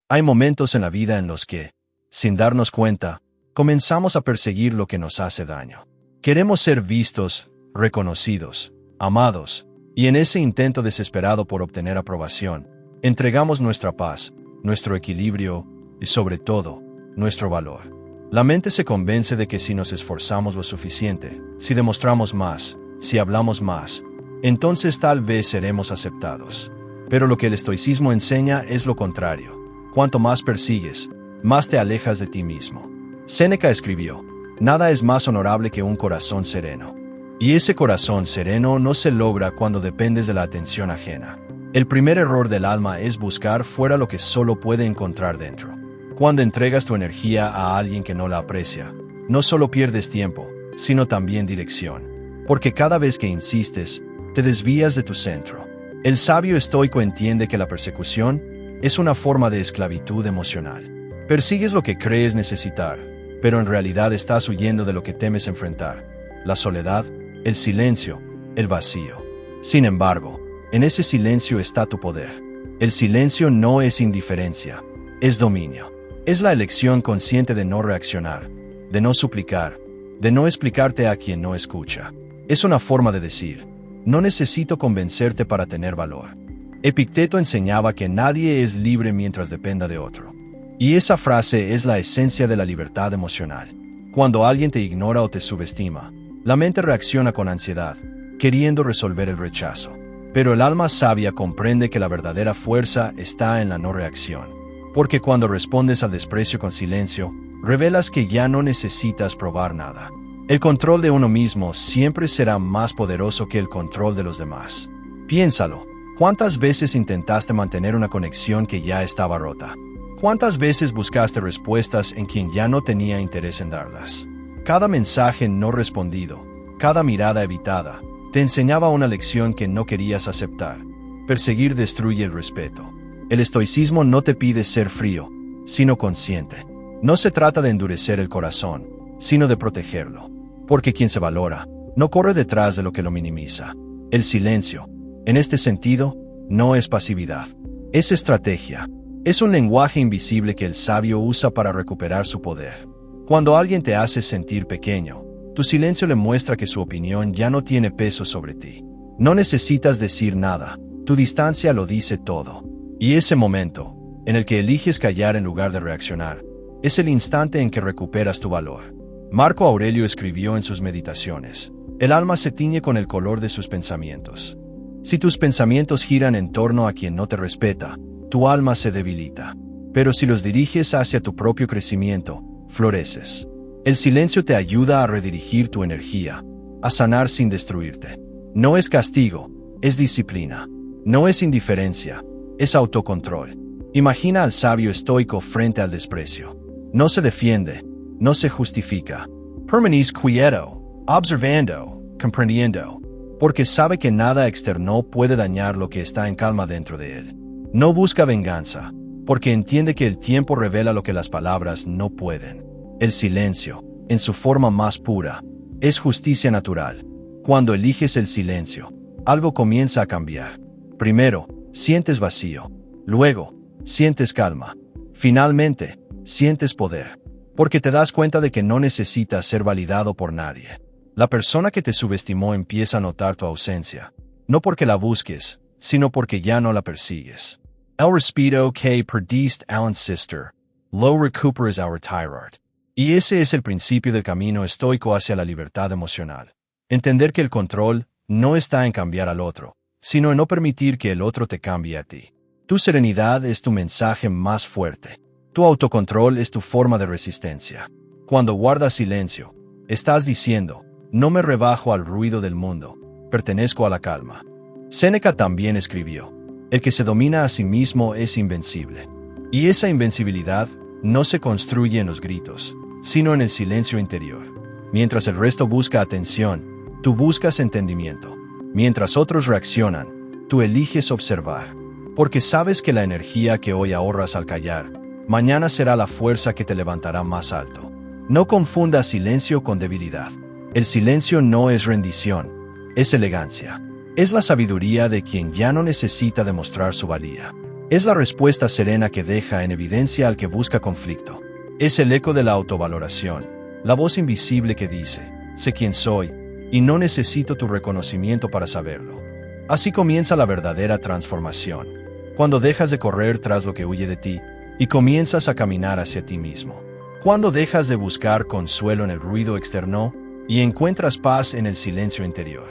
Hay momentos en la vida en los que, sin darnos cuenta, comenzamos a perseguir lo que nos hace daño. Queremos ser vistos, reconocidos, amados, y en ese intento desesperado por obtener aprobación, entregamos nuestra paz, nuestro equilibrio y, sobre todo, nuestro valor. La mente se convence de que si nos esforzamos lo suficiente, si demostramos más, si hablamos más, entonces tal vez seremos aceptados. Pero lo que el estoicismo enseña es lo contrario. Cuanto más persigues, más te alejas de ti mismo. Séneca escribió: nada es más honorable que un corazón sereno. Y ese corazón sereno no se logra cuando dependes de la atención ajena. El primer error del alma es buscar fuera lo que solo puede encontrar dentro. Cuando entregas tu energía a alguien que no la aprecia, no solo pierdes tiempo, sino también dirección. Porque cada vez que insistes, te desvías de tu centro. El sabio estoico entiende que la persecución es una forma de esclavitud emocional. Persigues lo que crees necesitar, pero en realidad estás huyendo de lo que temes enfrentar: la soledad, el silencio, el vacío. Sin embargo, en ese silencio está tu poder. El silencio no es indiferencia, es dominio. Es la elección consciente de no reaccionar, de no suplicar, de no explicarte a quien no escucha. Es una forma de decir: no necesito convencerte para tener valor. Epicteto enseñaba que nadie es libre mientras dependa de otro. Y esa frase es la esencia de la libertad emocional. Cuando alguien te ignora o te subestima, la mente reacciona con ansiedad, queriendo resolver el rechazo. Pero el alma sabia comprende que la verdadera fuerza está en la no reacción. Porque cuando respondes al desprecio con silencio, revelas que ya no necesitas probar nada. El control de uno mismo siempre será más poderoso que el control de los demás. Piénsalo. ¿Cuántas veces intentaste mantener una conexión que ya estaba rota? ¿Cuántas veces buscaste respuestas en quien ya no tenía interés en darlas? Cada mensaje no respondido, cada mirada evitada, te enseñaba una lección que no querías aceptar. Perseguir destruye el respeto. El estoicismo no te pide ser frío, sino consciente. No se trata de endurecer el corazón, sino de protegerlo. Porque quien se valora, no corre detrás de lo que lo minimiza. El silencio, en este sentido, no es pasividad. Es estrategia. Es un lenguaje invisible que el sabio usa para recuperar su poder. Cuando alguien te hace sentir pequeño, tu silencio le muestra que su opinión ya no tiene peso sobre ti. No necesitas decir nada, tu distancia lo dice todo. Y ese momento, en el que eliges callar en lugar de reaccionar, es el instante en que recuperas tu valor. Marco Aurelio escribió en sus meditaciones: el alma se tiñe con el color de sus pensamientos. Si tus pensamientos giran en torno a quien no te respeta, tu alma se debilita. Pero si los diriges hacia tu propio crecimiento, floreces. El silencio te ayuda a redirigir tu energía, a sanar sin destruirte. No es castigo, es disciplina. No es indiferencia, es autocontrol. Imagina al sabio estoico frente al desprecio. No se defiende, no se justifica. Permanece quieto, observando, comprendiendo. Porque sabe que nada externo puede dañar lo que está en calma dentro de él. No busca venganza, porque entiende que el tiempo revela lo que las palabras no pueden. El silencio, en su forma más pura, es justicia natural. Cuando eliges el silencio, algo comienza a cambiar. Primero, sientes vacío. Luego, sientes calma. Finalmente, sientes poder. Porque te das cuenta de que no necesitas ser validado por nadie. La persona que te subestimó empieza a notar tu ausencia. No porque la busques, sino porque ya no la persigues. El respeto que perdiste a un sister, lo recuperas a retirar. Y ese es el principio del camino estoico hacia la libertad emocional. Entender que el control no está en cambiar al otro, sino en no permitir que el otro te cambie a ti. Tu serenidad es tu mensaje más fuerte. Tu autocontrol es tu forma de resistencia. Cuando guardas silencio, estás diciendo: no me rebajo al ruido del mundo, pertenezco a la calma. Séneca también escribió: el que se domina a sí mismo es invencible. Y esa invencibilidad no se construye en los gritos, sino en el silencio interior. Mientras el resto busca atención, tú buscas entendimiento. Mientras otros reaccionan, tú eliges observar. Porque sabes que la energía que hoy ahorras al callar, mañana será la fuerza que te levantará más alto. No confundas silencio con debilidad. El silencio no es rendición, es elegancia. Es la sabiduría de quien ya no necesita demostrar su valía. Es la respuesta serena que deja en evidencia al que busca conflicto. Es el eco de la autovaloración, la voz invisible que dice, sé quién soy, y no necesito tu reconocimiento para saberlo. Así comienza la verdadera transformación, cuando dejas de correr tras lo que huye de ti, y comienzas a caminar hacia ti mismo. Cuando dejas de buscar consuelo en el ruido externo, y encuentras paz en el silencio interior.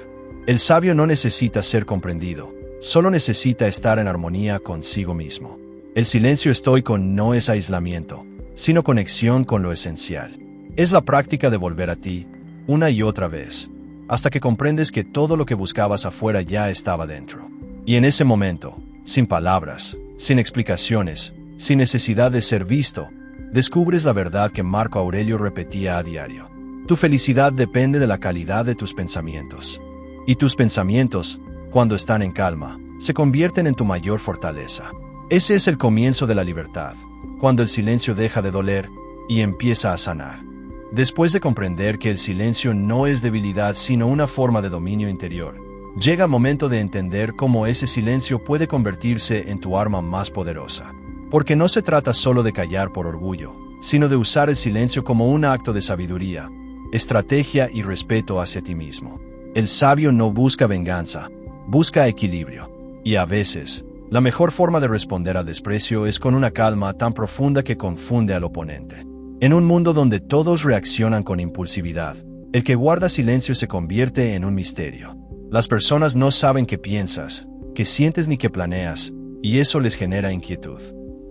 El sabio no necesita ser comprendido, solo necesita estar en armonía consigo mismo. El silencio estoico no es aislamiento, sino conexión con lo esencial. Es la práctica de volver a ti, una y otra vez, hasta que comprendes que todo lo que buscabas afuera ya estaba dentro. Y en ese momento, sin palabras, sin explicaciones, sin necesidad de ser visto, descubres la verdad que Marco Aurelio repetía a diario. Tu felicidad depende de la calidad de tus pensamientos. Y tus pensamientos, cuando están en calma, se convierten en tu mayor fortaleza. Ese es el comienzo de la libertad, cuando el silencio deja de doler y empieza a sanar. Después de comprender que el silencio no es debilidad sino una forma de dominio interior, llega el momento de entender cómo ese silencio puede convertirse en tu arma más poderosa. Porque no se trata solo de callar por orgullo, sino de usar el silencio como un acto de sabiduría, estrategia y respeto hacia ti mismo. El sabio no busca venganza, busca equilibrio. Y a veces, la mejor forma de responder al desprecio es con una calma tan profunda que confunde al oponente. En un mundo donde todos reaccionan con impulsividad, el que guarda silencio se convierte en un misterio. Las personas no saben qué piensas, qué sientes ni qué planeas, y eso les genera inquietud.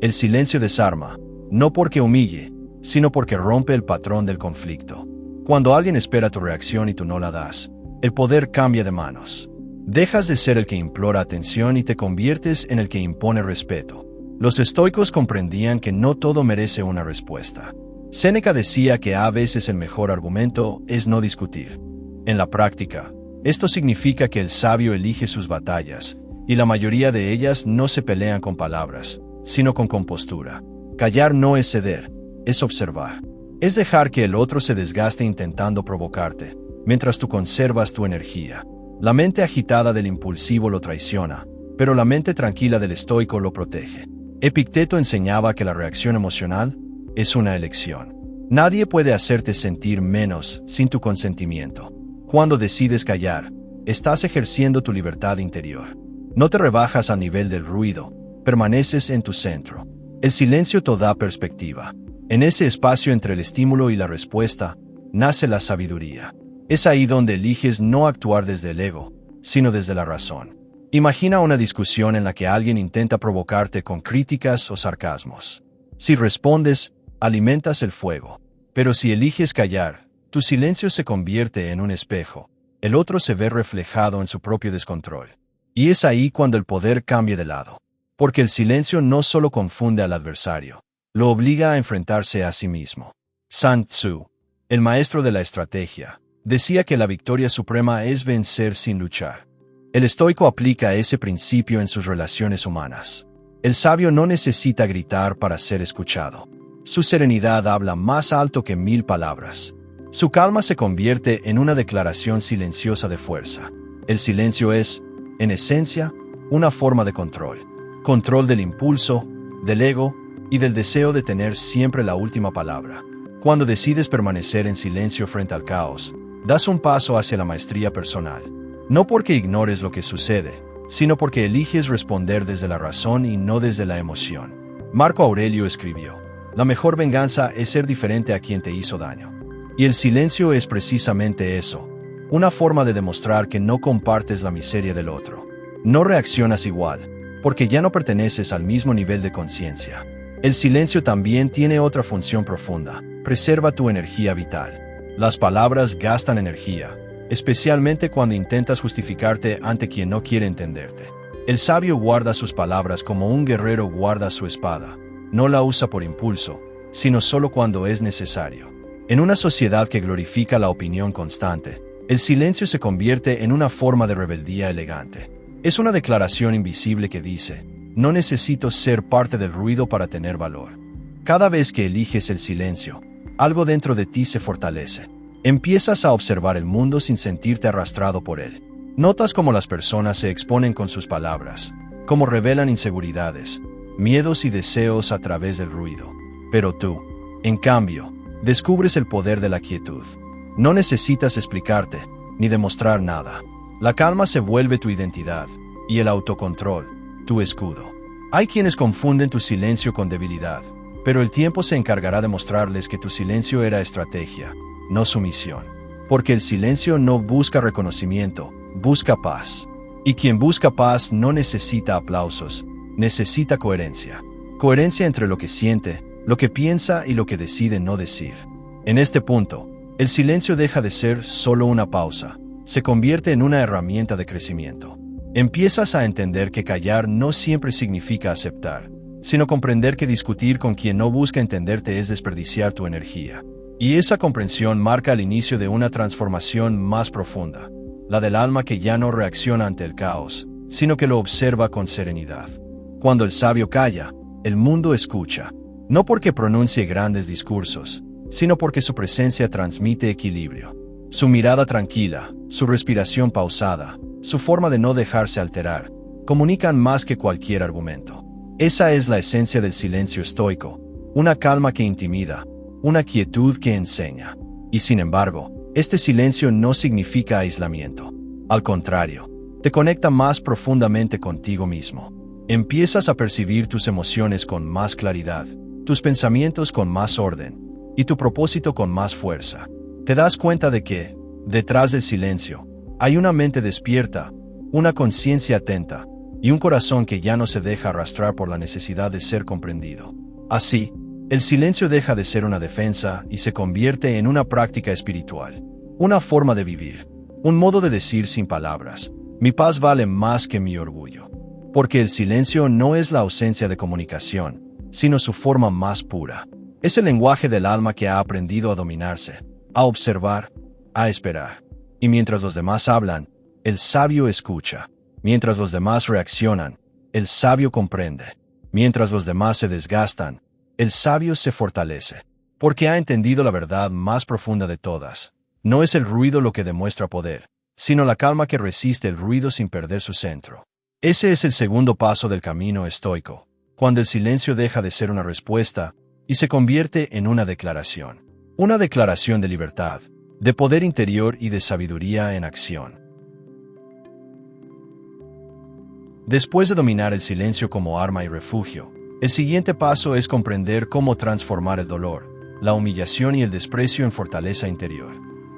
El silencio desarma, no porque humille, sino porque rompe el patrón del conflicto. Cuando alguien espera tu reacción y tú no la das, el poder cambia de manos. Dejas de ser el que implora atención y te conviertes en el que impone respeto. Los estoicos comprendían que no todo merece una respuesta. Séneca decía que a veces el mejor argumento es no discutir. En la práctica, esto significa que el sabio elige sus batallas, y la mayoría de ellas no se pelean con palabras, sino con compostura. Callar no es ceder, es observar. Es dejar que el otro se desgaste intentando provocarte, mientras tú conservas tu energía. La mente agitada del impulsivo lo traiciona, pero la mente tranquila del estoico lo protege. Epicteto enseñaba que la reacción emocional es una elección. Nadie puede hacerte sentir menos sin tu consentimiento. Cuando decides callar, estás ejerciendo tu libertad interior. No te rebajas al nivel del ruido, permaneces en tu centro. El silencio te da perspectiva. En ese espacio entre el estímulo y la respuesta, nace la sabiduría. Es ahí donde eliges no actuar desde el ego, sino desde la razón. Imagina una discusión en la que alguien intenta provocarte con críticas o sarcasmos. Si respondes, alimentas el fuego. Pero si eliges callar, tu silencio se convierte en un espejo. El otro se ve reflejado en su propio descontrol. Y es ahí cuando el poder cambia de lado. Porque el silencio no solo confunde al adversario, lo obliga a enfrentarse a sí mismo. Sun Tzu, el maestro de la estrategia, decía que la victoria suprema es vencer sin luchar. El estoico aplica ese principio en sus relaciones humanas. El sabio no necesita gritar para ser escuchado. Su serenidad habla más alto que 1000 palabras. Su calma se convierte en una declaración silenciosa de fuerza. El silencio es, en esencia, una forma de control. Control del impulso, del ego y del deseo de tener siempre la última palabra. Cuando decides permanecer en silencio frente al caos, das un paso hacia la maestría personal. No porque ignores lo que sucede, sino porque eliges responder desde la razón y no desde la emoción. Marco Aurelio escribió: la mejor venganza es ser diferente a quien te hizo daño. Y el silencio es precisamente eso, una forma de demostrar que no compartes la miseria del otro. No reaccionas igual, porque ya no perteneces al mismo nivel de conciencia. El silencio también tiene otra función profunda: preserva tu energía vital. Las palabras gastan energía, especialmente cuando intentas justificarte ante quien no quiere entenderte. El sabio guarda sus palabras como un guerrero guarda su espada. No la usa por impulso, sino solo cuando es necesario. En una sociedad que glorifica la opinión constante, el silencio se convierte en una forma de rebeldía elegante. Es una declaración invisible que dice: no necesito ser parte del ruido para tener valor. Cada vez que eliges el silencio, algo dentro de ti se fortalece. Empiezas a observar el mundo sin sentirte arrastrado por él. Notas cómo las personas se exponen con sus palabras, cómo revelan inseguridades, miedos y deseos a través del ruido. Pero tú, en cambio, descubres el poder de la quietud. No necesitas explicarte, ni demostrar nada. La calma se vuelve tu identidad, y el autocontrol, tu escudo. Hay quienes confunden tu silencio con debilidad, pero el tiempo se encargará de mostrarles que tu silencio era estrategia, no sumisión. Porque el silencio no busca reconocimiento, busca paz. Y quien busca paz no necesita aplausos, necesita coherencia. Coherencia entre lo que siente, lo que piensa y lo que decide no decir. En este punto, el silencio deja de ser solo una pausa, se convierte en una herramienta de crecimiento. Empiezas a entender que callar no siempre significa aceptar, sino comprender que discutir con quien no busca entenderte es desperdiciar tu energía. Y esa comprensión marca el inicio de una transformación más profunda, la del alma que ya no reacciona ante el caos, sino que lo observa con serenidad. Cuando el sabio calla, el mundo escucha, no porque pronuncie grandes discursos, sino porque su presencia transmite equilibrio. Su mirada tranquila, su respiración pausada, su forma de no dejarse alterar, comunican más que cualquier argumento. Esa es la esencia del silencio estoico, una calma que intimida, una quietud que enseña. Y sin embargo, este silencio no significa aislamiento. Al contrario, te conecta más profundamente contigo mismo. Empiezas a percibir tus emociones con más claridad, tus pensamientos con más orden, y tu propósito con más fuerza. Te das cuenta de que, detrás del silencio, hay una mente despierta, una conciencia atenta, y un corazón que ya no se deja arrastrar por la necesidad de ser comprendido. Así, el silencio deja de ser una defensa y se convierte en una práctica espiritual, una forma de vivir, un modo de decir sin palabras, mi paz vale más que mi orgullo. Porque el silencio no es la ausencia de comunicación, sino su forma más pura. Es el lenguaje del alma que ha aprendido a dominarse, a observar, a esperar. Y mientras los demás hablan, el sabio escucha. Mientras los demás reaccionan, el sabio comprende. Mientras los demás se desgastan, el sabio se fortalece. Porque ha entendido la verdad más profunda de todas. No es el ruido lo que demuestra poder, sino la calma que resiste el ruido sin perder su centro. Ese es el segundo paso del camino estoico, cuando el silencio deja de ser una respuesta y se convierte en una declaración. Una declaración de libertad, de poder interior y de sabiduría en acción. Después de dominar el silencio como arma y refugio, el siguiente paso es comprender cómo transformar el dolor, la humillación y el desprecio en fortaleza interior.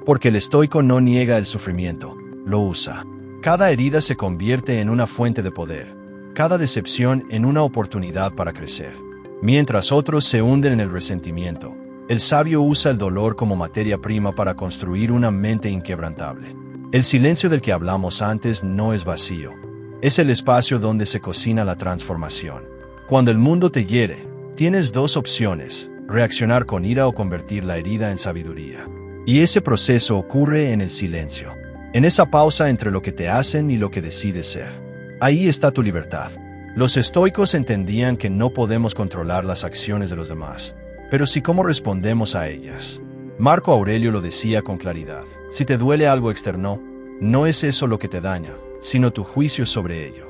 Porque el estoico no niega el sufrimiento, lo usa. Cada herida se convierte en una fuente de poder, cada decepción en una oportunidad para crecer. Mientras otros se hunden en el resentimiento, el sabio usa el dolor como materia prima para construir una mente inquebrantable. El silencio del que hablamos antes no es vacío, es el espacio donde se cocina la transformación. Cuando el mundo te hiere, tienes dos opciones, reaccionar con ira o convertir la herida en sabiduría. Y ese proceso ocurre en el silencio, en esa pausa entre lo que te hacen y lo que decides ser. Ahí está tu libertad. Los estoicos entendían que no podemos controlar las acciones de los demás, pero sí cómo respondemos a ellas. Marco Aurelio lo decía con claridad: si te duele algo externo, no es eso lo que te daña, sino tu juicio sobre ello.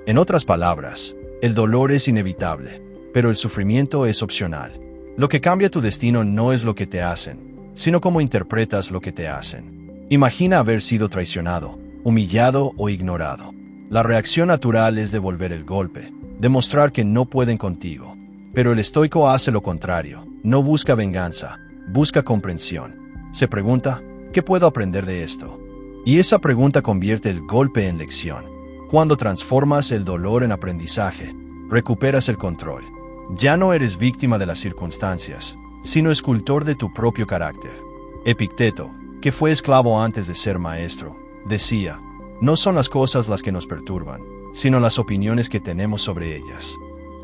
En otras palabras, el dolor es inevitable, pero el sufrimiento es opcional. Lo que cambia tu destino no es lo que te hacen, sino cómo interpretas lo que te hacen. Imagina haber sido traicionado, humillado o ignorado. La reacción natural es devolver el golpe, demostrar que no pueden contigo. Pero el estoico hace lo contrario, no busca venganza, busca comprensión. Se pregunta, ¿qué puedo aprender de esto? Y esa pregunta convierte el golpe en lección. Cuando transformas el dolor en aprendizaje, recuperas el control. Ya no eres víctima de las circunstancias, sino escultor de tu propio carácter. Epicteto, que fue esclavo antes de ser maestro, decía: no son las cosas las que nos perturban, sino las opiniones que tenemos sobre ellas.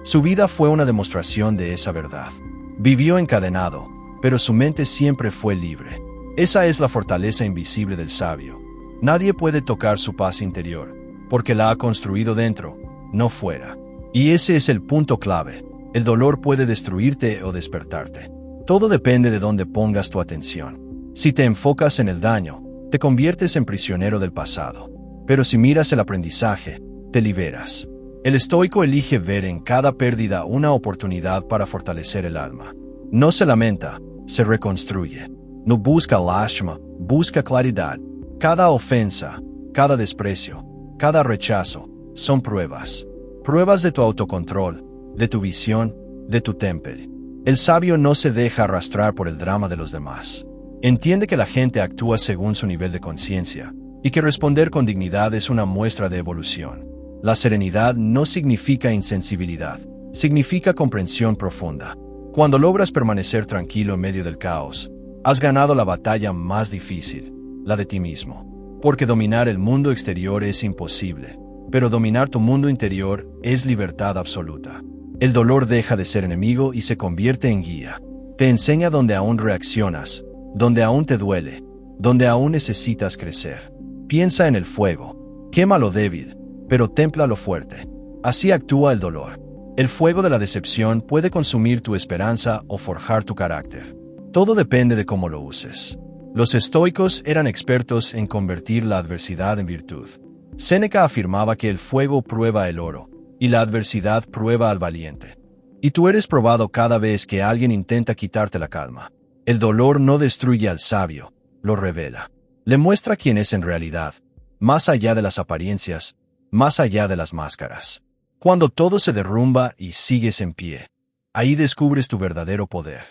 Su vida fue una demostración de esa verdad. Vivió encadenado, pero su mente siempre fue libre. Esa es la fortaleza invisible del sabio. Nadie puede tocar su paz interior, porque la ha construido dentro, no fuera. Y ese es el punto clave. El dolor puede destruirte o despertarte. Todo depende de dónde pongas tu atención. Si te enfocas en el daño, te conviertes en prisionero del pasado. Pero si miras el aprendizaje, te liberas. El estoico elige ver en cada pérdida una oportunidad para fortalecer el alma. No se lamenta, se reconstruye. No busca lástima, busca claridad. Cada ofensa, cada desprecio, cada rechazo, son pruebas. Pruebas de tu autocontrol, de tu visión, de tu temple. El sabio no se deja arrastrar por el drama de los demás. Entiende que la gente actúa según su nivel de conciencia, y que responder con dignidad es una muestra de evolución. La serenidad no significa insensibilidad, significa comprensión profunda. Cuando logras permanecer tranquilo en medio del caos, has ganado la batalla más difícil, la de ti mismo. Porque dominar el mundo exterior es imposible, pero dominar tu mundo interior es libertad absoluta. El dolor deja de ser enemigo y se convierte en guía. Te enseña donde aún reaccionas, donde aún te duele, donde aún necesitas crecer. Piensa en el fuego, quema lo débil, pero templa lo fuerte. Así actúa el dolor. El fuego de la decepción puede consumir tu esperanza o forjar tu carácter. Todo depende de cómo lo uses. Los estoicos eran expertos en convertir la adversidad en virtud. Séneca afirmaba que el fuego prueba el oro, y la adversidad prueba al valiente. Y tú eres probado cada vez que alguien intenta quitarte la calma. El dolor no destruye al sabio, lo revela. Le muestra quién es en realidad, más allá de las apariencias, más allá de las máscaras. Cuando todo se derrumba y sigues en pie, ahí descubres tu verdadero poder.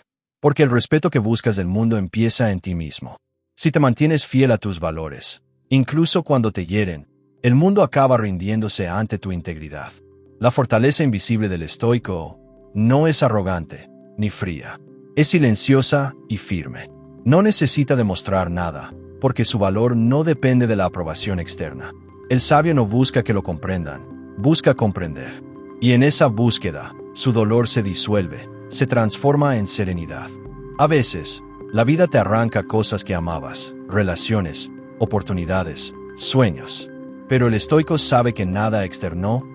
Porque el respeto que buscas del mundo empieza en ti mismo. Si te mantienes fiel a tus valores, incluso cuando te hieren, el mundo acaba rindiéndose ante tu integridad. La fortaleza invisible del estoico no es arrogante ni fría. Es silenciosa y firme. No necesita demostrar nada, porque su valor no depende de la aprobación externa. El sabio no busca que lo comprendan, busca comprender. Y en esa búsqueda, su dolor se disuelve, se transforma en serenidad. A veces, la vida te arranca cosas que amabas, relaciones, oportunidades, sueños. Pero el estoico sabe que nada externo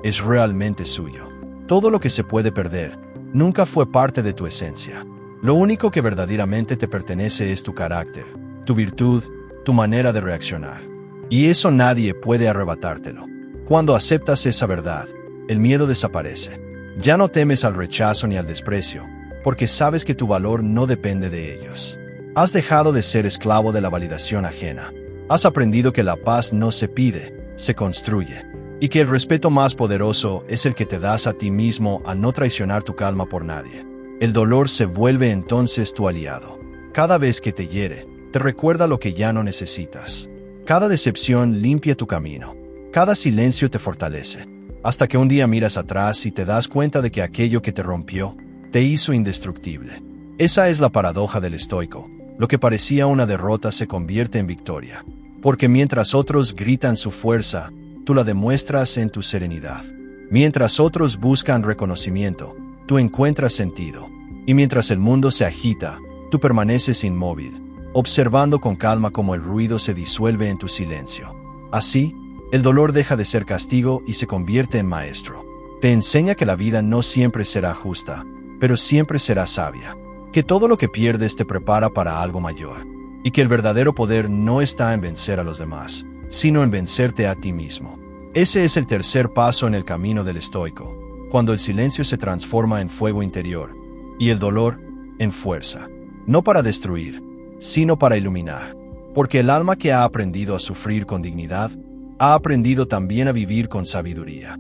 es realmente suyo. Todo lo que se puede perder nunca fue parte de tu esencia. Lo único que verdaderamente te pertenece es tu carácter, tu virtud, tu manera de reaccionar. Y eso nadie puede arrebatártelo. Cuando aceptas esa verdad, el miedo desaparece. Ya no temes al rechazo ni al desprecio, porque sabes que tu valor no depende de ellos. Has dejado de ser esclavo de la validación ajena. Has aprendido que la paz no se pide, se construye. Y que el respeto más poderoso es el que te das a ti mismo a no traicionar tu calma por nadie. El dolor se vuelve entonces tu aliado. Cada vez que te hiere, te recuerda lo que ya no necesitas. Cada decepción limpia tu camino. Cada silencio te fortalece. Hasta que un día miras atrás y te das cuenta de que aquello que te rompió, te hizo indestructible. Esa es la paradoja del estoico. Lo que parecía una derrota se convierte en victoria. Porque mientras otros gritan su fuerza, tú la demuestras en tu serenidad. Mientras otros buscan reconocimiento, tú encuentras sentido. Y mientras el mundo se agita, tú permaneces inmóvil, observando con calma cómo el ruido se disuelve en tu silencio. Así, el dolor deja de ser castigo y se convierte en maestro. Te enseña que la vida no siempre será justa, pero siempre será sabia. Que todo lo que pierdes te prepara para algo mayor. Y que el verdadero poder no está en vencer a los demás, sino en vencerte a ti mismo. Ese es el tercer paso en el camino del estoico, cuando el silencio se transforma en fuego interior, y el dolor en fuerza. No para destruir, sino para iluminar. Porque el alma que ha aprendido a sufrir con dignidad, ha aprendido también a vivir con sabiduría.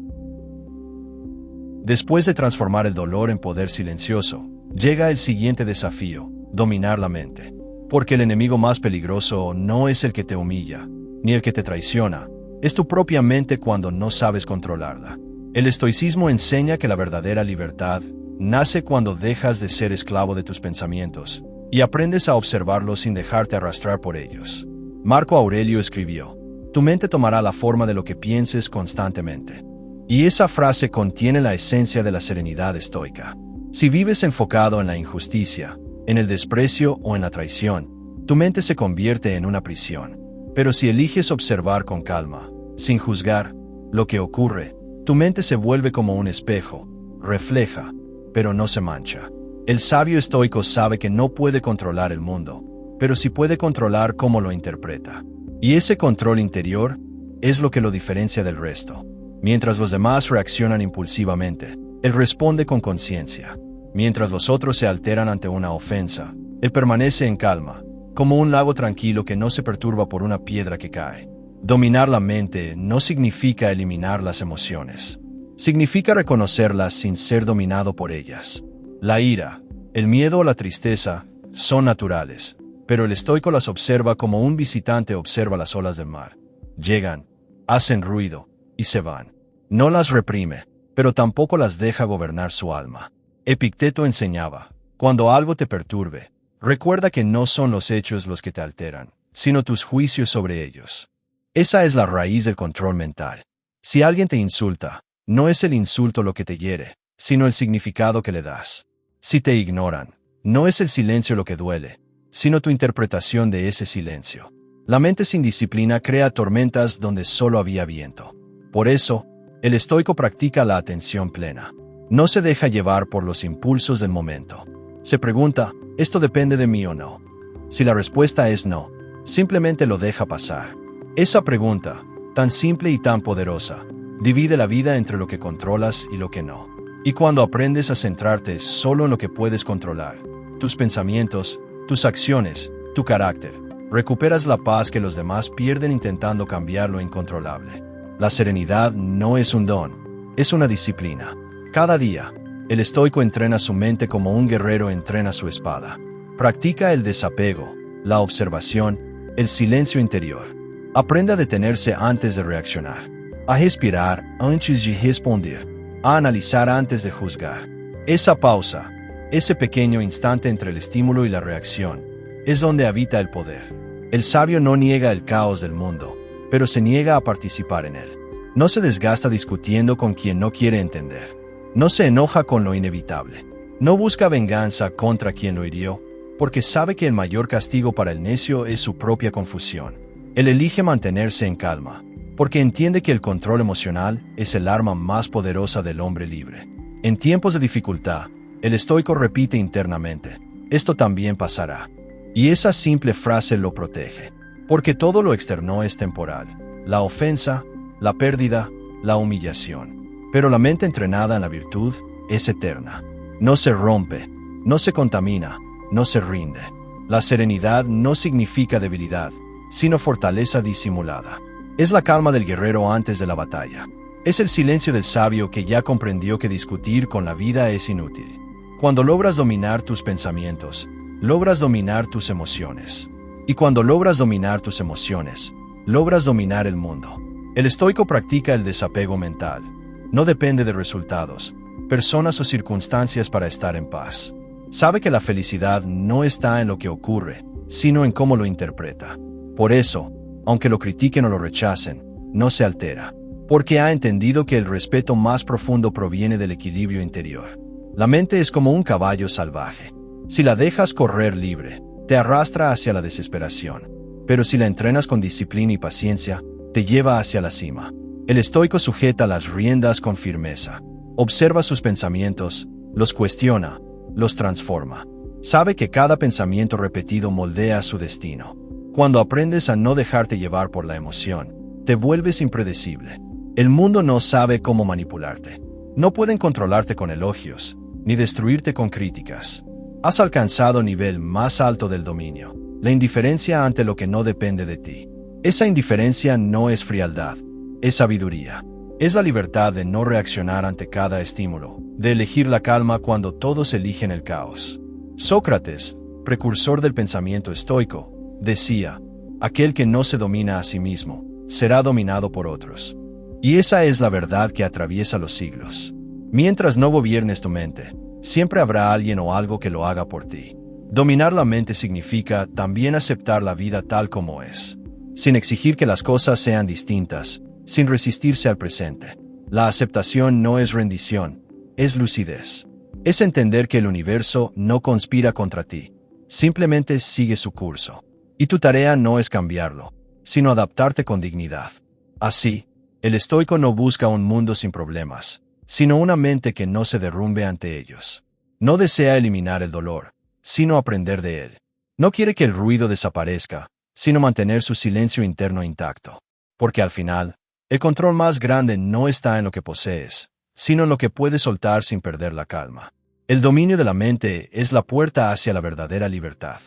Después de transformar el dolor en poder silencioso, llega el siguiente desafío: dominar la mente. Porque el enemigo más peligroso no es el que te humilla, ni el que te traiciona, es tu propia mente cuando no sabes controlarla. El estoicismo enseña que la verdadera libertad nace cuando dejas de ser esclavo de tus pensamientos y aprendes a observarlos sin dejarte arrastrar por ellos. Marco Aurelio escribió: tu mente tomará la forma de lo que pienses constantemente. Y esa frase contiene la esencia de la serenidad estoica. Si vives enfocado en la injusticia, en el desprecio o en la traición, tu mente se convierte en una prisión. Pero si eliges observar con calma, sin juzgar, lo que ocurre, tu mente se vuelve como un espejo, refleja, pero no se mancha. El sabio estoico sabe que no puede controlar el mundo, pero sí puede controlar cómo lo interpreta. Y ese control interior es lo que lo diferencia del resto. Mientras los demás reaccionan impulsivamente, él responde con conciencia. Mientras los otros se alteran ante una ofensa, él permanece en calma, como un lago tranquilo que no se perturba por una piedra que cae. Dominar la mente no significa eliminar las emociones. Significa reconocerlas sin ser dominado por ellas. La ira, el miedo o la tristeza son naturales, pero el estoico las observa como un visitante observa las olas del mar. Llegan, hacen ruido y se van. No las reprime, pero tampoco las deja gobernar su alma. Epicteto enseñaba, cuando algo te perturbe, recuerda que no son los hechos los que te alteran, sino tus juicios sobre ellos. Esa es la raíz del control mental. Si alguien te insulta, no es el insulto lo que te hiere, sino el significado que le das. Si te ignoran, no es el silencio lo que duele, sino tu interpretación de ese silencio. La mente sin disciplina crea tormentas donde solo había viento. Por eso, el estoico practica la atención plena. No se deja llevar por los impulsos del momento. Se pregunta, ¿esto depende de mí o no? Si la respuesta es no, simplemente lo deja pasar. Esa pregunta, tan simple y tan poderosa, divide la vida entre lo que controlas y lo que no. Y cuando aprendes a centrarte solo en lo que puedes controlar, tus pensamientos, tus acciones, tu carácter, recuperas la paz que los demás pierden intentando cambiar lo incontrolable. La serenidad no es un don, es una disciplina. Cada día, el estoico entrena su mente como un guerrero entrena su espada. Practica el desapego, la observación, el silencio interior. Aprende a detenerse antes de reaccionar, a respirar antes de responder, a analizar antes de juzgar. Esa pausa, ese pequeño instante entre el estímulo y la reacción, es donde habita el poder. El sabio no niega el caos del mundo, pero se niega a participar en él. No se desgasta discutiendo con quien no quiere entender. No se enoja con lo inevitable. No busca venganza contra quien lo hirió, porque sabe que el mayor castigo para el necio es su propia confusión. Él elige mantenerse en calma, porque entiende que el control emocional es el arma más poderosa del hombre libre. En tiempos de dificultad, el estoico repite internamente, esto también pasará. Y esa simple frase lo protege, porque todo lo externo es temporal, la ofensa, la pérdida, la humillación. Pero la mente entrenada en la virtud es eterna. No se rompe, no se contamina, no se rinde. La serenidad no significa debilidad, sino fortaleza disimulada. Es la calma del guerrero antes de la batalla. Es el silencio del sabio que ya comprendió que discutir con la vida es inútil. Cuando logras dominar tus pensamientos, logras dominar tus emociones. Y cuando logras dominar tus emociones, logras dominar el mundo. El estoico practica el desapego mental. No depende de resultados, personas o circunstancias para estar en paz. Sabe que la felicidad no está en lo que ocurre, sino en cómo lo interpreta. Por eso, aunque lo critiquen o lo rechacen, no se altera, porque ha entendido que el respeto más profundo proviene del equilibrio interior. La mente es como un caballo salvaje. Si la dejas correr libre, te arrastra hacia la desesperación, pero si la entrenas con disciplina y paciencia, te lleva hacia la cima. El estoico sujeta las riendas con firmeza. Observa sus pensamientos, los cuestiona, los transforma. Sabe que cada pensamiento repetido moldea su destino. Cuando aprendes a no dejarte llevar por la emoción, te vuelves impredecible. El mundo no sabe cómo manipularte. No pueden controlarte con elogios, ni destruirte con críticas. Has alcanzado nivel más alto del dominio, la indiferencia ante lo que no depende de ti. Esa indiferencia no es frialdad, es sabiduría. Es la libertad de no reaccionar ante cada estímulo, de elegir la calma cuando todos eligen el caos. Sócrates, precursor del pensamiento estoico, decía, aquel que no se domina a sí mismo, será dominado por otros. Y esa es la verdad que atraviesa los siglos. Mientras no gobiernes tu mente, siempre habrá alguien o algo que lo haga por ti. Dominar la mente significa también aceptar la vida tal como es, sin exigir que las cosas sean distintas, sin resistirse al presente. La aceptación no es rendición, es lucidez. Es entender que el universo no conspira contra ti, simplemente sigue su curso. Y tu tarea no es cambiarlo, sino adaptarte con dignidad. Así, el estoico no busca un mundo sin problemas, sino una mente que no se derrumbe ante ellos. No desea eliminar el dolor, sino aprender de él. No quiere que el ruido desaparezca, sino mantener su silencio interno intacto. Porque al final, El control más grande no está en lo que posees, sino en lo que puedes soltar sin perder la calma. El dominio de la mente es la puerta hacia la verdadera libertad.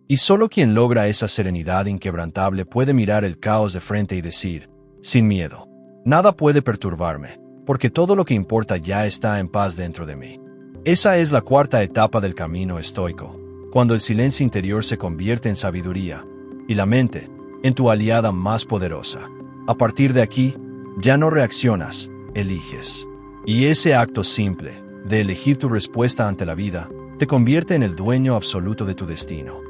Y solo quien logra esa serenidad inquebrantable puede mirar el caos de frente y decir, sin miedo, nada puede perturbarme, porque todo lo que importa ya está en paz dentro de mí. Esa es la cuarta etapa del camino estoico, cuando el silencio interior se convierte en sabiduría, y la mente, en tu aliada más poderosa. A partir de aquí, ya no reaccionas, eliges. Y ese acto simple, de elegir tu respuesta ante la vida, te convierte en el dueño absoluto de tu destino.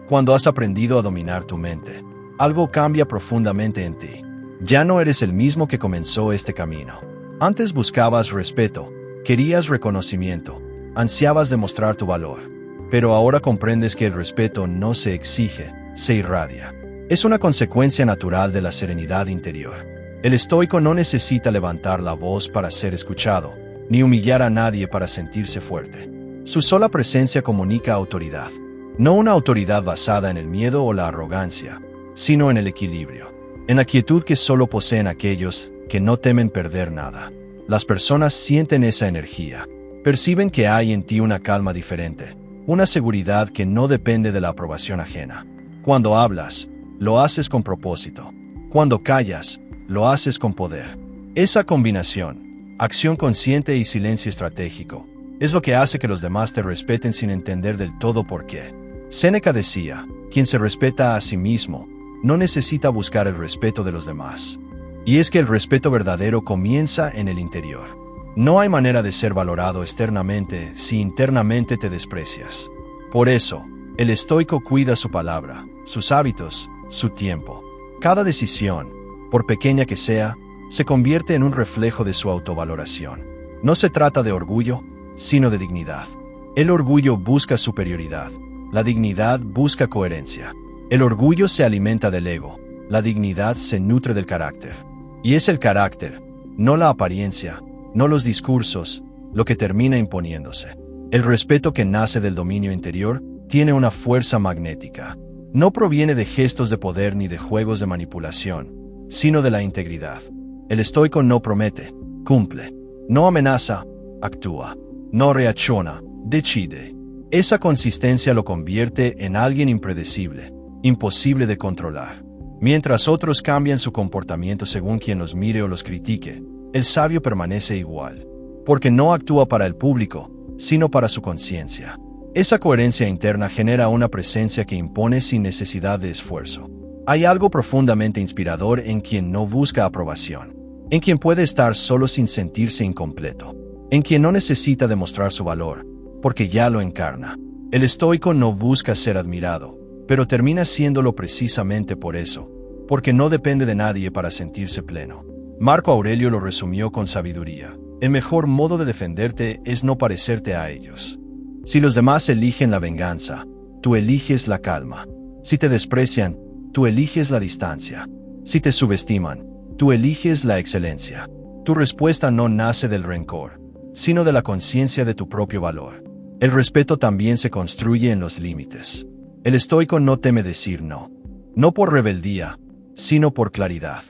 Cuando has aprendido a dominar tu mente, algo cambia profundamente en ti. Ya no eres el mismo que comenzó este camino. Antes buscabas respeto, querías reconocimiento, ansiabas demostrar tu valor. Pero ahora comprendes que el respeto no se exige, se irradia. Es una consecuencia natural de la serenidad interior. El estoico no necesita levantar la voz para ser escuchado, ni humillar a nadie para sentirse fuerte. Su sola presencia comunica autoridad. No una autoridad basada en el miedo o la arrogancia, sino en el equilibrio, en la quietud que solo poseen aquellos que no temen perder nada. Las personas sienten esa energía, perciben que hay en ti una calma diferente, una seguridad que no depende de la aprobación ajena. Cuando hablas, lo haces con propósito. Cuando callas, lo haces con poder. Esa combinación, acción consciente y silencio estratégico, es lo que hace que los demás te respeten sin entender del todo por qué. Séneca decía, quien se respeta a sí mismo, no necesita buscar el respeto de los demás. Y es que el respeto verdadero comienza en el interior. No hay manera de ser valorado externamente si internamente te desprecias. Por eso, el estoico cuida su palabra, sus hábitos, su tiempo. Cada decisión, por pequeña que sea, se convierte en un reflejo de su autovaloración. No se trata de orgullo, sino de dignidad. El orgullo busca superioridad. La dignidad busca coherencia. El orgullo se alimenta del ego, la dignidad se nutre del carácter. Y es el carácter, no la apariencia, no los discursos, lo que termina imponiéndose. El respeto que nace del dominio interior tiene una fuerza magnética. No proviene de gestos de poder ni de juegos de manipulación, sino de la integridad. El estoico no promete, cumple. No amenaza, actúa. No reacciona, decide. Esa consistencia lo convierte en alguien impredecible, imposible de controlar. Mientras otros cambian su comportamiento según quien los mire o los critique, el sabio permanece igual, porque no actúa para el público, sino para su conciencia. Esa coherencia interna genera una presencia que impone sin necesidad de esfuerzo. Hay algo profundamente inspirador en quien no busca aprobación, en quien puede estar solo sin sentirse incompleto, en quien no necesita demostrar su valor, porque ya lo encarna. El estoico no busca ser admirado, pero termina siéndolo precisamente por eso, porque no depende de nadie para sentirse pleno. Marco Aurelio lo resumió con sabiduría. El mejor modo de defenderte es no parecerte a ellos. Si los demás eligen la venganza, tú eliges la calma. Si te desprecian, tú eliges la distancia. Si te subestiman, tú eliges la excelencia. Tu respuesta no nace del rencor, sino de la conciencia de tu propio valor. El respeto también se construye en los límites. El estoico no teme decir no. No por rebeldía, sino por claridad.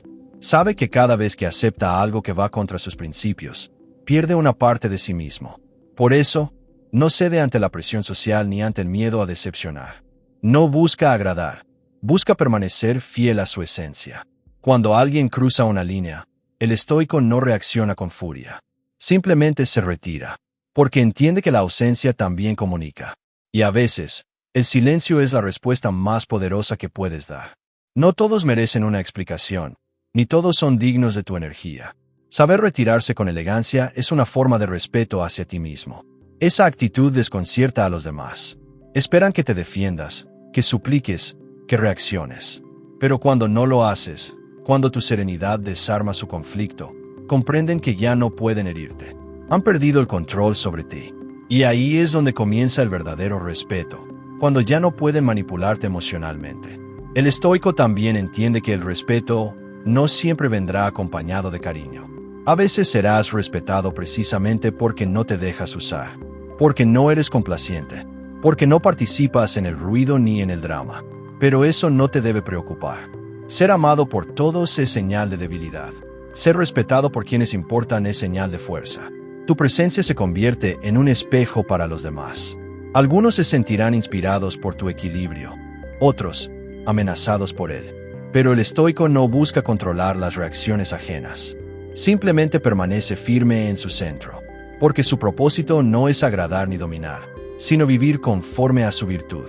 Sabe que cada vez que acepta algo que va contra sus principios, pierde una parte de sí mismo. Por eso, no cede ante la presión social ni ante el miedo a decepcionar. No busca agradar, busca permanecer fiel a su esencia. Cuando alguien cruza una línea, el estoico no reacciona con furia. Simplemente se retira, porque entiende que la ausencia también comunica. Y a veces, el silencio es la respuesta más poderosa que puedes dar. No todos merecen una explicación, ni todos son dignos de tu energía. Saber retirarse con elegancia es una forma de respeto hacia ti mismo. Esa actitud desconcierta a los demás. Esperan que te defiendas, que supliques, que reacciones. Pero cuando no lo haces, cuando tu serenidad desarma su conflicto, comprenden que ya no pueden herirte. Han perdido el control sobre ti. Y ahí es donde comienza el verdadero respeto, cuando ya no pueden manipularte emocionalmente. El estoico también entiende que el respeto no siempre vendrá acompañado de cariño. A veces serás respetado precisamente porque no te dejas usar, porque no eres complaciente, porque no participas en el ruido ni en el drama. Pero eso no te debe preocupar. Ser amado por todos es señal de debilidad. Ser respetado por quienes importan es señal de fuerza. Tu presencia se convierte en un espejo para los demás. Algunos se sentirán inspirados por tu equilibrio, otros amenazados por él. Pero el estoico no busca controlar las reacciones ajenas. Simplemente permanece firme en su centro, porque su propósito no es agradar ni dominar, sino vivir conforme a su virtud.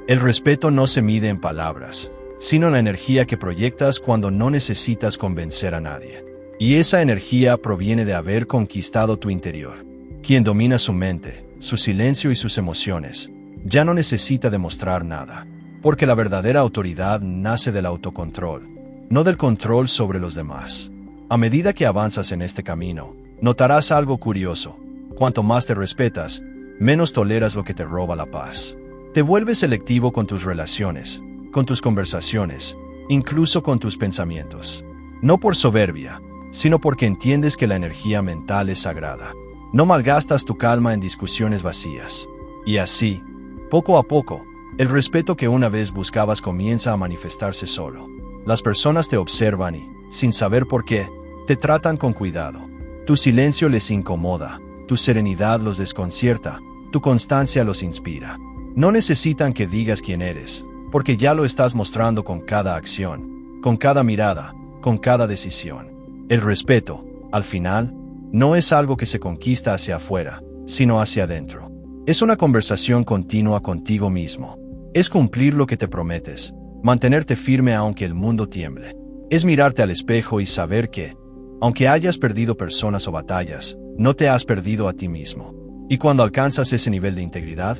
El respeto no se mide en palabras, sino en la energía que proyectas cuando no necesitas convencer a nadie. Y esa energía proviene de haber conquistado tu interior. Quien domina su mente, su silencio y sus emociones, ya no necesita demostrar nada, porque la verdadera autoridad nace del autocontrol, no del control sobre los demás. A medida que avanzas en este camino, notarás algo curioso. Cuanto más te respetas, menos toleras lo que te roba la paz. Te vuelves selectivo con tus relaciones, con tus conversaciones, incluso con tus pensamientos. No por soberbia, sino porque entiendes que la energía mental es sagrada. No malgastas tu calma en discusiones vacías. Y así, poco a poco, el respeto que una vez buscabas comienza a manifestarse solo. Las personas te observan y, sin saber por qué, te tratan con cuidado. Tu silencio les incomoda, tu serenidad los desconcierta, tu constancia los inspira. No necesitan que digas quién eres, porque ya lo estás mostrando con cada acción, con cada mirada, con cada decisión. El respeto, al final, no es algo que se conquista hacia afuera, sino hacia adentro. Es una conversación continua contigo mismo. Es cumplir lo que te prometes, mantenerte firme aunque el mundo tiemble. Es mirarte al espejo y saber que, aunque hayas perdido personas o batallas, no te has perdido a ti mismo. Y cuando alcanzas ese nivel de integridad,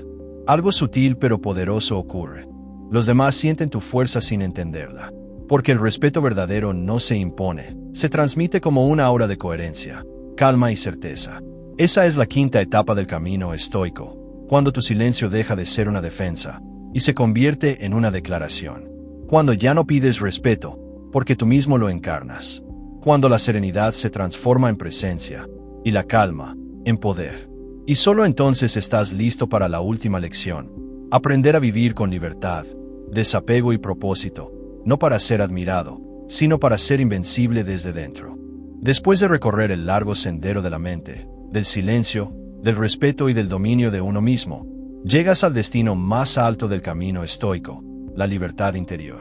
algo sutil pero poderoso ocurre. Los demás sienten tu fuerza sin entenderla. Porque el respeto verdadero no se impone, se transmite como una aura de coherencia, calma y certeza. Esa es la quinta etapa del camino estoico, cuando tu silencio deja de ser una defensa y se convierte en una declaración. Cuando ya no pides respeto, porque tú mismo lo encarnas. Cuando la serenidad se transforma en presencia y la calma en poder. Y solo entonces estás listo para la última lección, aprender a vivir con libertad, desapego y propósito, no para ser admirado, sino para ser invencible desde dentro. Después de recorrer el largo sendero de la mente, del silencio, del respeto y del dominio de uno mismo, llegas al destino más alto del camino estoico, la libertad interior.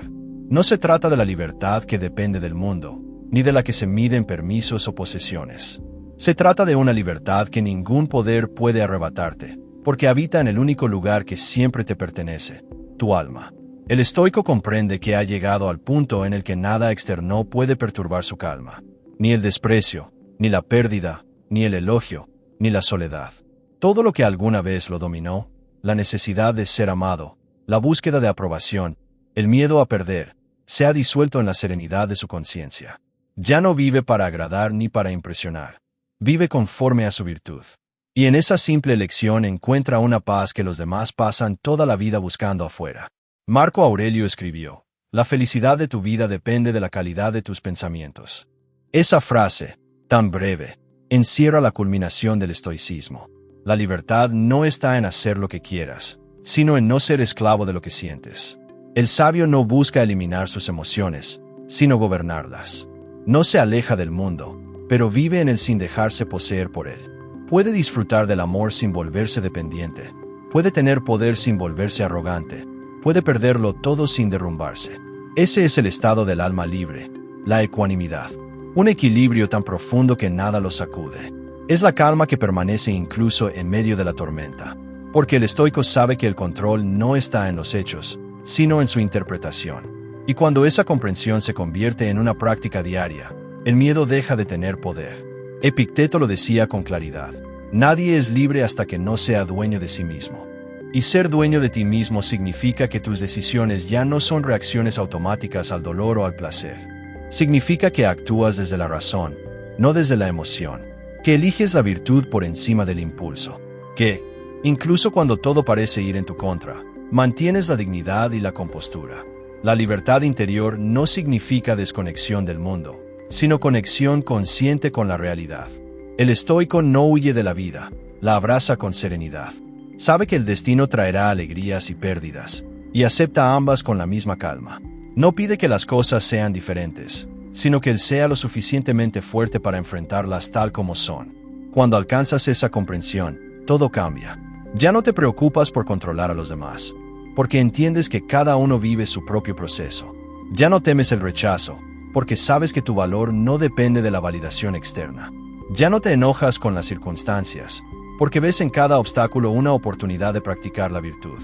No se trata de la libertad que depende del mundo, ni de la que se mide en permisos o posesiones. Se trata de una libertad que ningún poder puede arrebatarte, porque habita en el único lugar que siempre te pertenece, tu alma. El estoico comprende que ha llegado al punto en el que nada externo puede perturbar su calma. Ni el desprecio, ni la pérdida, ni el elogio, ni la soledad. Todo lo que alguna vez lo dominó, la necesidad de ser amado, la búsqueda de aprobación, el miedo a perder, se ha disuelto en la serenidad de su conciencia. Ya no vive para agradar ni para impresionar. Vive conforme a su virtud. Y en esa simple elección encuentra una paz que los demás pasan toda la vida buscando afuera. Marco Aurelio escribió: "La felicidad de tu vida depende de la calidad de tus pensamientos". Esa frase, tan breve, encierra la culminación del estoicismo. La libertad no está en hacer lo que quieras, sino en no ser esclavo de lo que sientes. El sabio no busca eliminar sus emociones, sino gobernarlas. No se aleja del mundo, pero vive en él sin dejarse poseer por él. Puede disfrutar del amor sin volverse dependiente. Puede tener poder sin volverse arrogante. Puede perderlo todo sin derrumbarse. Ese es el estado del alma libre, la ecuanimidad. Un equilibrio tan profundo que nada lo sacude. Es la calma que permanece incluso en medio de la tormenta. Porque el estoico sabe que el control no está en los hechos, sino en su interpretación. Y cuando esa comprensión se convierte en una práctica diaria, el miedo deja de tener poder. Epicteto lo decía con claridad: nadie es libre hasta que no sea dueño de sí mismo. Y ser dueño de ti mismo significa que tus decisiones ya no son reacciones automáticas al dolor o al placer. Significa que actúas desde la razón, no desde la emoción. Que eliges la virtud por encima del impulso. Que, incluso cuando todo parece ir en tu contra, mantienes la dignidad y la compostura. La libertad interior no significa desconexión del mundo, sino conexión consciente con la realidad. El estoico no huye de la vida, la abraza con serenidad. Sabe que el destino traerá alegrías y pérdidas, y acepta ambas con la misma calma. No pide que las cosas sean diferentes, sino que él sea lo suficientemente fuerte para enfrentarlas tal como son. Cuando alcanzas esa comprensión, todo cambia. Ya no te preocupas por controlar a los demás, porque entiendes que cada uno vive su propio proceso. Ya no temes el rechazo, porque sabes que tu valor no depende de la validación externa. Ya no te enojas con las circunstancias, porque ves en cada obstáculo una oportunidad de practicar la virtud.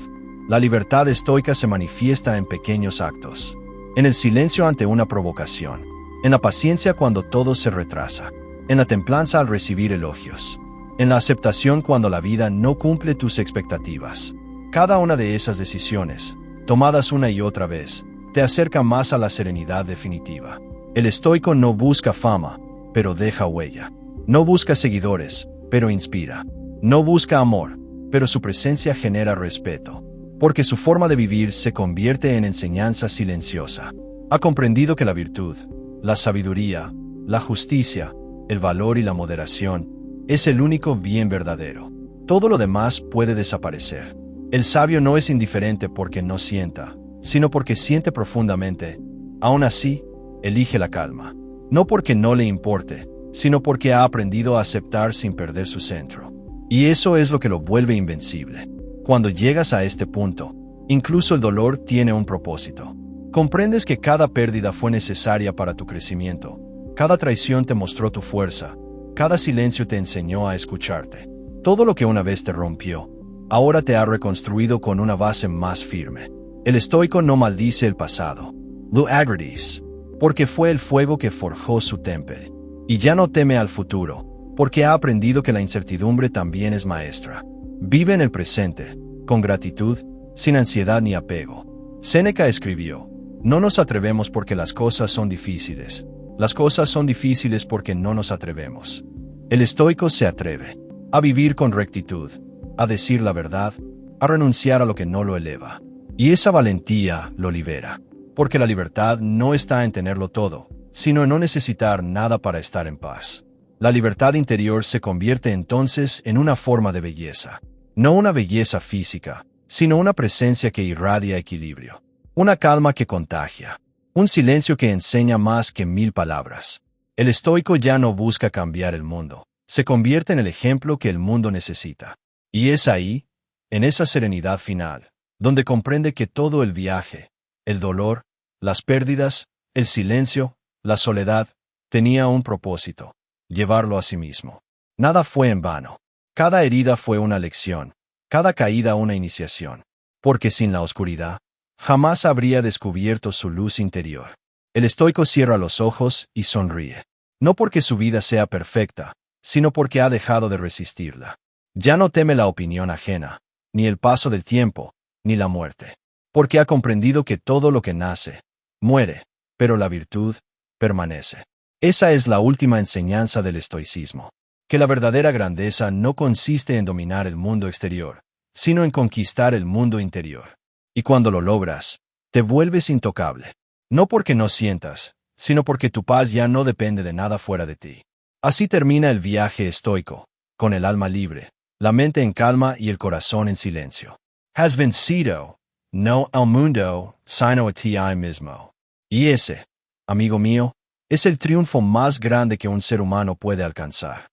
La libertad estoica se manifiesta en pequeños actos, en el silencio ante una provocación, en la paciencia cuando todo se retrasa, en la templanza al recibir elogios, en la aceptación cuando la vida no cumple tus expectativas. Cada una de esas decisiones, tomadas una y otra vez, te acerca más a la serenidad definitiva. El estoico no busca fama, pero deja huella. No busca seguidores, pero inspira. No busca amor, pero su presencia genera respeto, porque su forma de vivir se convierte en enseñanza silenciosa. Ha comprendido que la virtud, la sabiduría, la justicia, el valor y la moderación es el único bien verdadero. Todo lo demás puede desaparecer. El sabio no es indiferente porque no sienta, sino porque siente profundamente. Aún así, elige la calma. No porque no le importe, sino porque ha aprendido a aceptar sin perder su centro. Y eso es lo que lo vuelve invencible. Cuando llegas a este punto, incluso el dolor tiene un propósito. Comprendes que cada pérdida fue necesaria para tu crecimiento. Cada traición te mostró tu fuerza. Cada silencio te enseñó a escucharte. Todo lo que una vez te rompió, ahora te ha reconstruido con una base más firme. El estoico no maldice el pasado. Lo agradece, porque fue el fuego que forjó su temple. Y ya no teme al futuro, porque ha aprendido que la incertidumbre también es maestra. Vive en el presente, con gratitud, sin ansiedad ni apego. Séneca escribió: no nos atrevemos porque las cosas son difíciles. Las cosas son difíciles porque no nos atrevemos. El estoico se atreve a vivir con rectitud, a decir la verdad, a renunciar a lo que no lo eleva. Y esa valentía lo libera, porque la libertad no está en tenerlo todo, sino en no necesitar nada para estar en paz. La libertad interior se convierte entonces en una forma de belleza. No una belleza física, sino una presencia que irradia equilibrio. Una calma que contagia. Un silencio que enseña más que 1000 palabras. El estoico ya no busca cambiar el mundo. Se convierte en el ejemplo que el mundo necesita. Y es ahí, en esa serenidad final, donde comprende que todo el viaje, el dolor, las pérdidas, el silencio, la soledad, tenía un propósito: llevarlo a sí mismo. Nada fue en vano. Cada herida fue una lección, cada caída una iniciación. Porque sin la oscuridad, jamás habría descubierto su luz interior. El estoico cierra los ojos y sonríe. No porque su vida sea perfecta, sino porque ha dejado de resistirla. Ya no teme la opinión ajena, ni el paso del tiempo, ni la muerte. Porque ha comprendido que todo lo que nace, muere, pero la virtud permanece. Esa es la última enseñanza del estoicismo. Que la verdadera grandeza no consiste en dominar el mundo exterior, sino en conquistar el mundo interior. Y cuando lo logras, te vuelves intocable. No porque no sientas, sino porque tu paz ya no depende de nada fuera de ti. Así termina el viaje estoico, con el alma libre, la mente en calma y el corazón en silencio. Has vencido, no al mundo, sino a ti mismo. Y ese, amigo mío, es el triunfo más grande que un ser humano puede alcanzar.